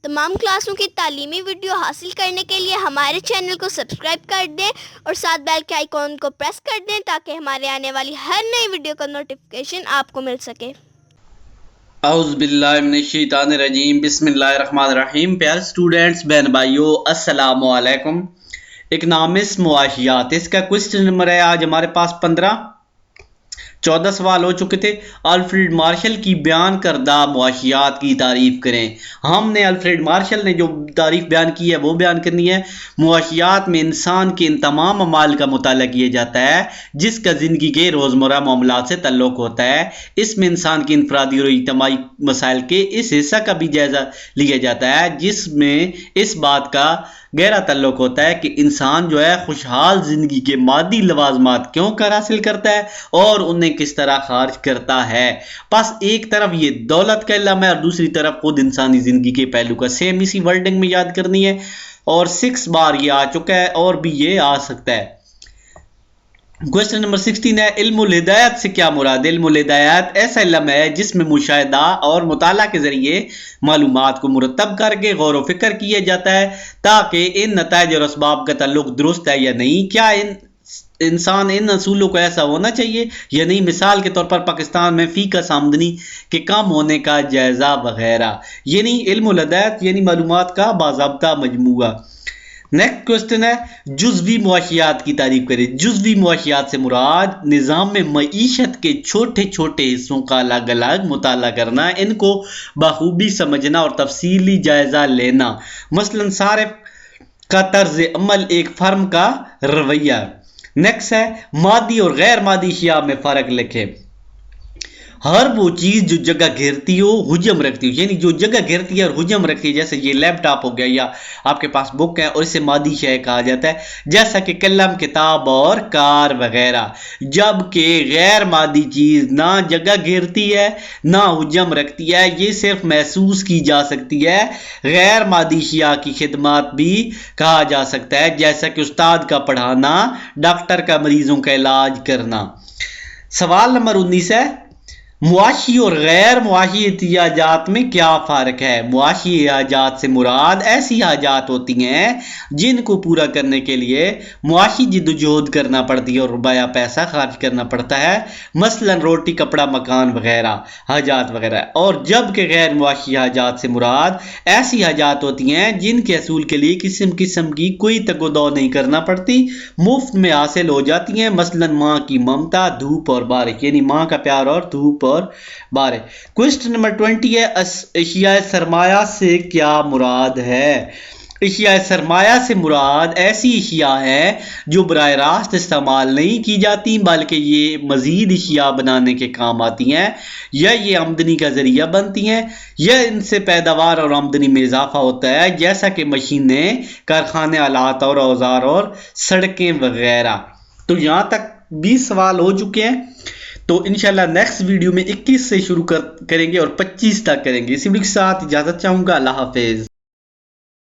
تمام کلاسوں کی تعلیمی ویڈیو حاصل کرنے کے لیے ہمارے چینل کو سبسکرائب کر دیں اور ساتھ بیل کے آئیکن کو پریس کر دیں تاکہ ہمارے آنے والی ہر نئی ویڈیو کا نوٹیفیکیشن آپ کو مل سکے۔ اعوذ باللہ من الشیطان الرجیم، بسم اللہ الرحمن الرحیم۔ پیارے اسٹوڈنٹس، بہن بھائیو، السلام علیکم۔ اکنامکس معاشیات، اس کا کوسچن نمبر ہے آج ہمارے پاس 14 سوال ہو چکے تھے۔ الفریڈ مارشل کی بیان کردہ معاشیات کی تعریف کریں۔ ہم نے الفریڈ مارشل نے جو تعریف بیان کی ہے وہ بیان کرنی ہے۔ معاشیات میں انسان کے ان تمام اعمال کا مطالعہ کیا جاتا ہے جس کا زندگی کے روزمرہ معاملات سے تعلق ہوتا ہے۔ اس میں انسان کے انفرادی اور اجتماعی مسائل کے اس حصہ کا بھی جائزہ لیا جاتا ہے جس میں اس بات کا گہرا تعلق ہوتا ہے کہ انسان جو ہے خوشحال زندگی کے مادی لوازمات کیوں کر حاصل کرتا ہے اور انہیں کس طرح خارج کرتا ہے۔ پس ایک طرف یہ دولت کا علم ہے اور دوسری طرف خود انسانی زندگی کے پہلو کا سیم اسی ورڈنگ میں یاد کرنی ہے، اور 6 بار یہ آ چکا ہے اور بھی یہ آ سکتا ہے۔ کوسچن نمبر 16 ہے، علم الہدایت سے کیا مراد؟ علم الہدایت ایسا علم ہے جس میں مشاہدہ اور مطالعہ کے ذریعے معلومات کو مرتب کر کے غور و فکر کیا جاتا ہے تاکہ ان نتائج اور اسباب کا تعلق درست ہے یا نہیں، کیا انسان ان اصولوں کو ایسا ہونا چاہیے یا نہیں۔ مثال کے طور پر پاکستان میں فی کس آمدنی کے کم ہونے کا جائزہ وغیرہ، یعنی علم الہدایت یعنی معلومات کا باضابطہ مجموعہ۔ نیکسٹ کوسچن ہے، جزوی معاشیات کی تعریف کریں۔ جزوی معاشیات سے مراد نظام میں معیشت کے چھوٹے چھوٹے حصوں کا الگ الگ مطالعہ کرنا، ان کو بخوبی سمجھنا اور تفصیلی جائزہ لینا۔ مثلا صارف کا طرز عمل ایک فرم کا رویہ۔ نیکسٹ ہے، مادی اور غیر مادی اشیاء میں فرق لکھیں۔ ہر وہ چیز جو جگہ گھیرتی ہو حجم رکھتی ہو، یعنی جو جگہ گھیرتی ہے اور حجم رکھتی ہے، جیسے یہ لیپ ٹاپ ہو گیا یا آپ کے پاس بک ہے اور اسے مادی شے کہا جاتا ہے، جیسا کہ قلم، کتاب اور کار وغیرہ۔ جبکہ غیر مادی چیز نہ جگہ گھیرتی ہے نہ حجم رکھتی ہے، یہ صرف محسوس کی جا سکتی ہے۔ غیر مادی اشیاء کی خدمات بھی کہا جا سکتا ہے، جیسا کہ استاد کا پڑھانا، ڈاکٹر کا مریضوں کا علاج کرنا۔ سوال نمبر 19 ہے، معاشی اور غیر معاشی احتیاجات میں کیا فرق ہے؟ معاشی احتیاجات سے مراد ایسی حاجات ہوتی ہیں جن کو پورا کرنے کے لیے معاشی جدوجہد کرنا پڑتی ہے اور روپیہ پیسہ خرچ کرنا پڑتا ہے، مثلا روٹی، کپڑا، مکان وغیرہ حاجات وغیرہ۔ اور جبکہ غیر معاشی حاجات سے مراد ایسی حاجات ہوتی ہیں جن کے حصول کے لیے قسم کی کوئی تگ و دو نہیں کرنا پڑتی، مفت میں حاصل ہو جاتی ہیں، مثلا ماں کی ممتا، دھوپ اور بارش، یعنی ماں کا پیار اور دھوپ اور بارش۔ کوسچن نمبر 20 ہے، اشیاء سرمایہ سے کیا مراد ہے؟ اشیاء سرمایہ سے مراد ایسی اشیاء ہیں جو براہ راست استعمال نہیں کی جاتی بلکہ یہ مزید اشیاء بنانے کے کام آتی ہیں، یا یہ آمدنی کا ذریعہ بنتی ہیں، یا ان سے پیداوار اور آمدنی میں اضافہ ہوتا ہے، جیسا کہ مشینیں، کارخانے، آلات اور اوزار اور سڑکیں وغیرہ۔ تو یہاں تک 20 سوال ہو چکے ہیں، تو انشاءاللہ نیکسٹ ویڈیو میں 21 سے شروع کریں گے اور 25 تک کریں گے۔ اسی ویڈیو کے ساتھ اجازت چاہوں گا، اللہ حافظ۔